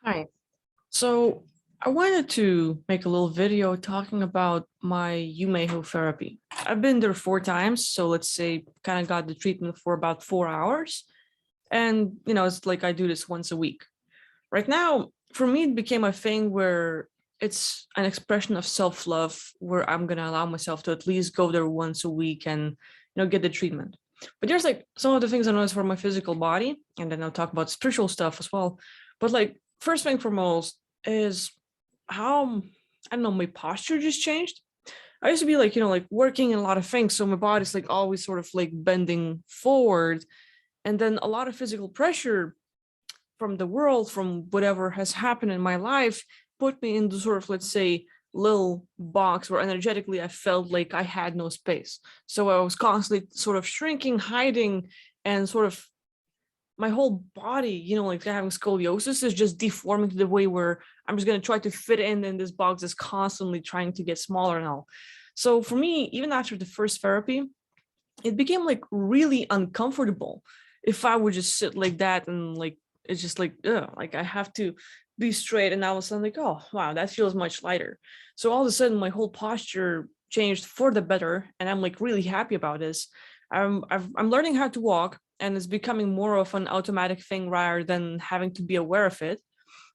Hi. So I wanted to make a little video talking about my Yumeiho therapy. I've been there 4 times, so let's say kind of got the treatment for about 4 hours. And it's like I do this once a week. Right now, for me, it became a thing where it's an expression of self-love where I'm gonna allow myself to at least go there once a week and get the treatment. But there's like some of the things I notice for my physical body, and then I'll talk about spiritual stuff as well. But like first thing foremost is how I don't know, my posture just changed. I used to be like, like working in a lot of things, so my body's like always sort of like bending forward, and then a lot of physical pressure from the world, from whatever has happened in my life, put me into sort of, let's say, little box where energetically I felt like I had no space. So I was constantly sort of shrinking, hiding, and sort of my whole body, like having scoliosis is just deforming to the way where I'm just going to try to fit in this box is constantly trying to get smaller and all. So for me, even after the first therapy, it became like really uncomfortable if I would just sit like that and like it's just like ugh, like I have to be straight, and all of a sudden like, oh wow, that feels much lighter. So all of a sudden my whole posture changed for the better, and I'm like really happy about this. I'm learning how to walk, and it's becoming more of an automatic thing rather than having to be aware of it.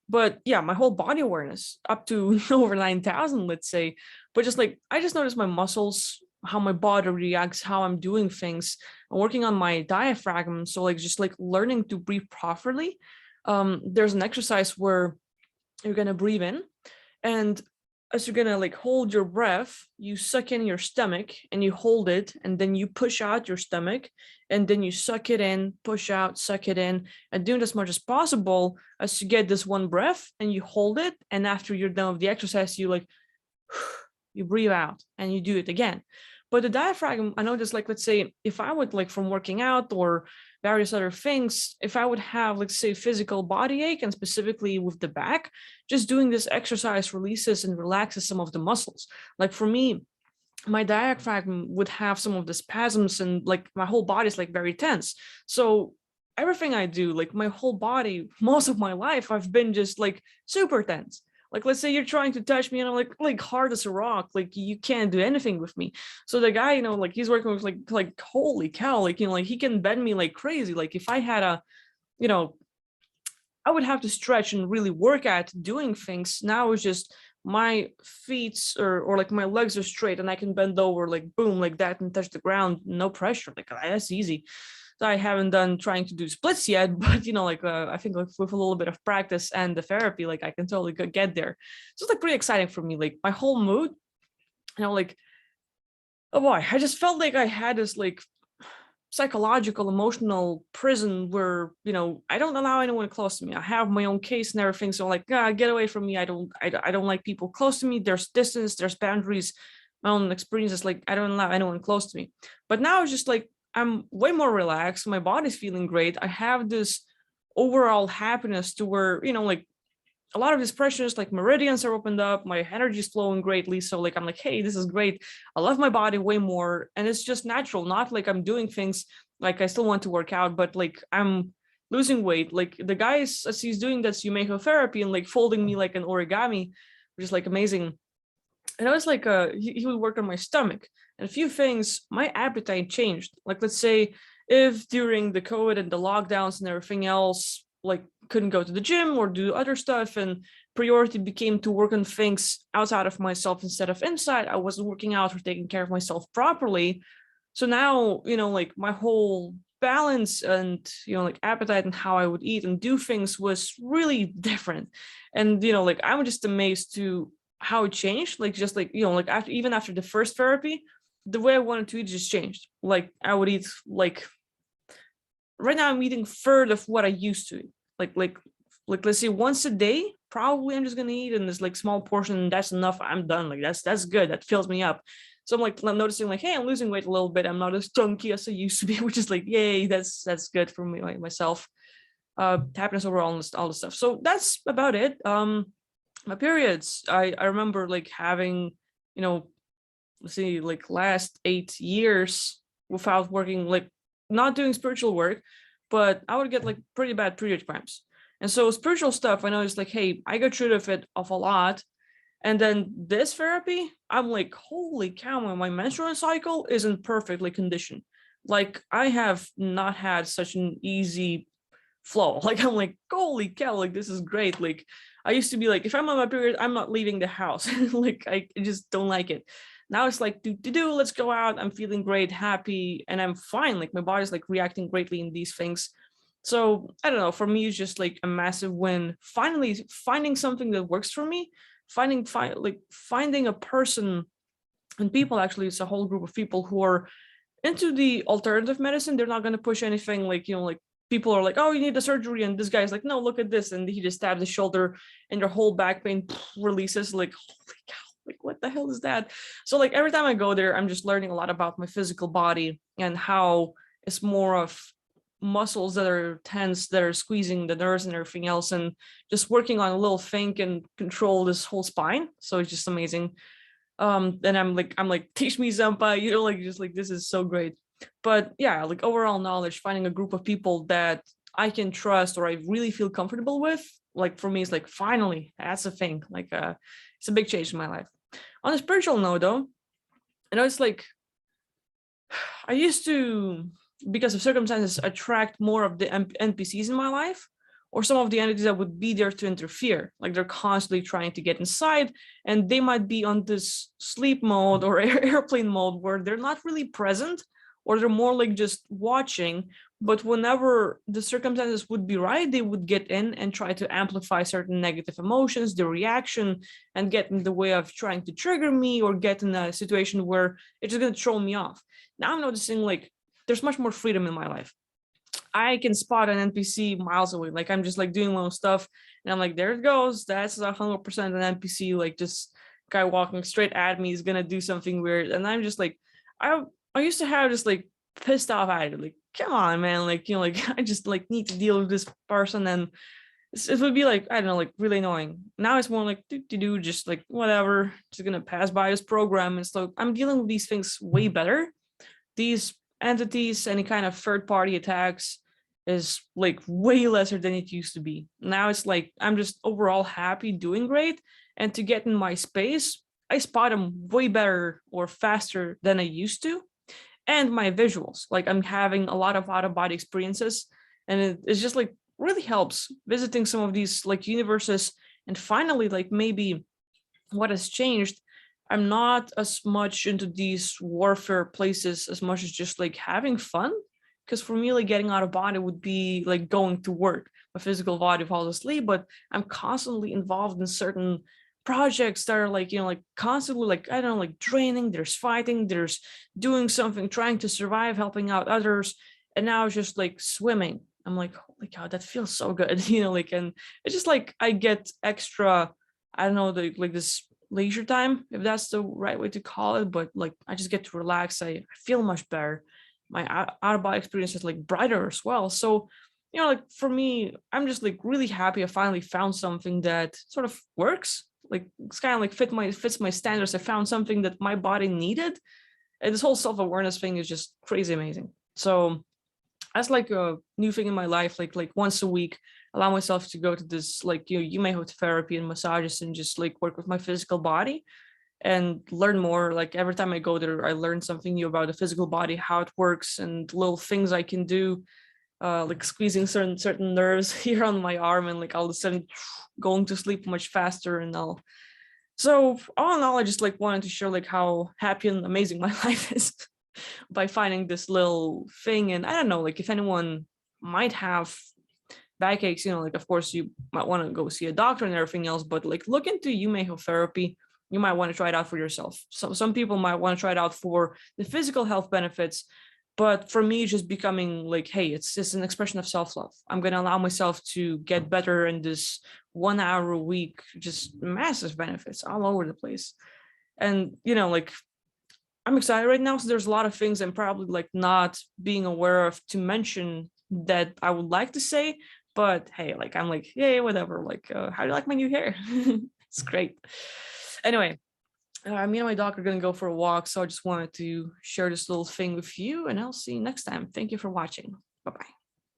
But yeah, my whole body awareness up to over 9,000, let's say. But just like I just noticed my muscles, how my body reacts, how I'm doing things. I'm working on my diaphragm, so like just like learning to breathe properly. There's an exercise where you're gonna breathe in, and as you're gonna like hold your breath, you suck in your stomach and you hold it, and then you push out your stomach, and then you suck it in, push out, suck it in, and doing as much as possible as you get this one breath, and you hold it, and after you're done with the exercise, you like you breathe out and you do it again. But the diaphragm, I noticed, like, let's say if I would like from working out or various other things, if I would have, let's say, physical body ache, and specifically with the back, just doing this exercise releases and relaxes some of the muscles. Like for me, my diaphragm would have some of the spasms, and like my whole body is like very tense. So everything I do, like my whole body, most of my life, I've been just like super tense. Like let's say you're trying to touch me and I'm like hard as a rock, like you can't do anything with me. So the guy, like he's working with like holy cow, like like he can bend me like crazy. Like if I had a, you know, I would have to stretch and really work at doing things. Now it's just my feet or like my legs are straight and I can bend over like boom like that and touch the ground, no pressure. Like that's easy. So I haven't done trying to do splits yet, but like I think like with a little bit of practice and the therapy, like I can totally get there. So it's like pretty exciting for me. Like my whole mood, like oh boy, I just felt like I had this like psychological emotional prison where I don't allow anyone close to me. I have my own case and everything, so I'm like, ah, get away from me. I don't like people close to me. There's distance, there's boundaries. My own experiences, like I don't allow anyone close to me. But now it's just like I'm way more relaxed, my body's feeling great. I have this overall happiness to where like a lot of these pressures, like meridians are opened up, my energy is flowing greatly. So like I'm like, hey, this is great. I love my body way more, and it's just natural. Not like I'm doing things like I still want to work out, but like I'm losing weight. Like the guys, as he's doing that's Yumeiho therapy and like folding me like an origami, which is like amazing. And I was like, he would work on my stomach and a few things. My appetite changed. Like let's say if during the COVID and the lockdowns and everything else, like couldn't go to the gym or do other stuff, and priority became to work on things outside of myself instead of inside, I wasn't working out or taking care of myself properly. So now like my whole balance and like appetite and how I would eat and do things was really different. And like I'm just amazed to how it changed. Like just like like after, even after the first therapy, the way I wanted to eat just changed. Like I would eat like right now I'm eating third of what I used to eat. Like let's say once a day, probably I'm just gonna eat in this like small portion, and that's enough. I'm done. Like that's good. That fills me up. So I'm noticing like, hey, I'm losing weight a little bit. I'm not as chunky as I used to be, which is like, yay, that's good for me, like myself. Happiness overall and all this stuff. So that's about it. My periods. I remember like having, let's see, like last 8 years without working, like not doing spiritual work, but I would get like pretty bad period cramps. And so spiritual stuff, I know it's like, hey, I got rid of it of a lot. And then this therapy, I'm like, holy cow, my menstrual cycle isn't perfectly conditioned. Like I have not had such an easy flow. Like I'm like, holy cow, like this is great. Like I used to be like, if I'm on my period, I'm not leaving the house. Like I just don't like it. Now it's like, let's go out. I'm feeling great, happy, and I'm fine. Like my body's like reacting greatly in these things. So I don't know. For me, it's just like a massive win. Finally, finding something that works for me. Finding a person and people. Actually, it's a whole group of people who are into the alternative medicine. They're not going to push anything like, like people are like, oh, you need a surgery, and this guy's like, no, look at this, and he just stabs the shoulder and your whole back pain releases. Like, holy cow, like what the hell is that? So like every time I go there, I'm just learning a lot about my physical body and how it's more of muscles that are tense, that are squeezing the nerves and everything else, and just working on a little thing can control this whole spine. So it's just amazing. And I'm like teach me senpai, like just like this is so great. But yeah, like overall knowledge, finding a group of people that I can trust or I really feel comfortable with, like for me it's like finally that's a thing. Like it's a big change in my life. On a spiritual note though, I know it's like I used to, because of circumstances, attract more of the NPCs in my life, or some of the entities that would be there to interfere. Like they're constantly trying to get inside, and they might be on this sleep mode or airplane mode where they're not really present, or they're more like just watching. But whenever the circumstances would be right, they would get in and try to amplify certain negative emotions, the reaction, and get in the way of trying to trigger me or get in a situation where it's just going to throw me off. Now I'm noticing like there's much more freedom in my life. I can spot an NPC miles away. Like I'm just like doing my own stuff, and I'm like, there it goes. That's 100% an NPC. Like just guy walking straight at me is gonna do something weird, and I'm just like, I used to have this like pissed off attitude. Like, come on, man. Like like I just like need to deal with this person, and it would be like I don't know, like really annoying. Now it's more like do just like whatever. Just gonna pass by this program, and so I'm dealing with these things way better. These entities, any kind of third party attacks is like way lesser than it used to be. Now it's like I'm just overall happy, doing great. And to get in my space, I spot them way better or faster than I used to. And my visuals, like I'm having a lot of out of body experiences. And it's just like really helps visiting some of these like universes. And finally, like maybe what has changed, I'm not as much into these warfare places as much as just like having fun. Because for me, like getting out of body would be like going to work. My physical body falls asleep, but I'm constantly involved in certain projects that are like, like constantly like, I don't know, like draining. There's fighting, there's doing something, trying to survive, helping out others. And now it's just like swimming. I'm like, holy cow, that feels so good, like, and it's just like I get extra, I don't know, like this leisure time, if that's the right way to call it, but like I just get to relax. I feel much better. My out of body experience is like brighter as well. So like for me, I'm just like really happy I finally found something that sort of works. Like it's kind of like fits my standards. I found something that my body needed, and this whole self-awareness thing is just crazy amazing. So that's like a new thing in my life. Like once a week, allow myself to go to this like Yumeiho therapy and massages, and just like work with my physical body and learn more. Like every time I go there, I learn something new about the physical body, how it works, and little things I can do, like squeezing certain nerves here on my arm, and like all of a sudden going to sleep much faster. And all. So all in all, I just like wanted to show like how happy and amazing my life is by finding this little thing. And I don't know, like if anyone might have backaches, like of course you might want to go see a doctor and everything else, but like look into Yumeiho therapy. You might want to try it out for yourself. So some people might want to try it out for the physical health benefits, but for me, just becoming like, hey, it's just an expression of self-love. I'm going to allow myself to get better in this 1 hour a week, just massive benefits all over the place. And, like I'm excited right now. So there's a lot of things I'm probably like not being aware of to mention that I would like to say, but hey, like I'm like, yay, whatever. Like, how do you like my new hair? It's great. Anyway, me and my dog are gonna go for a walk, so I just wanted to share this little thing with you, and I'll see you next time. Thank you for watching. Bye bye.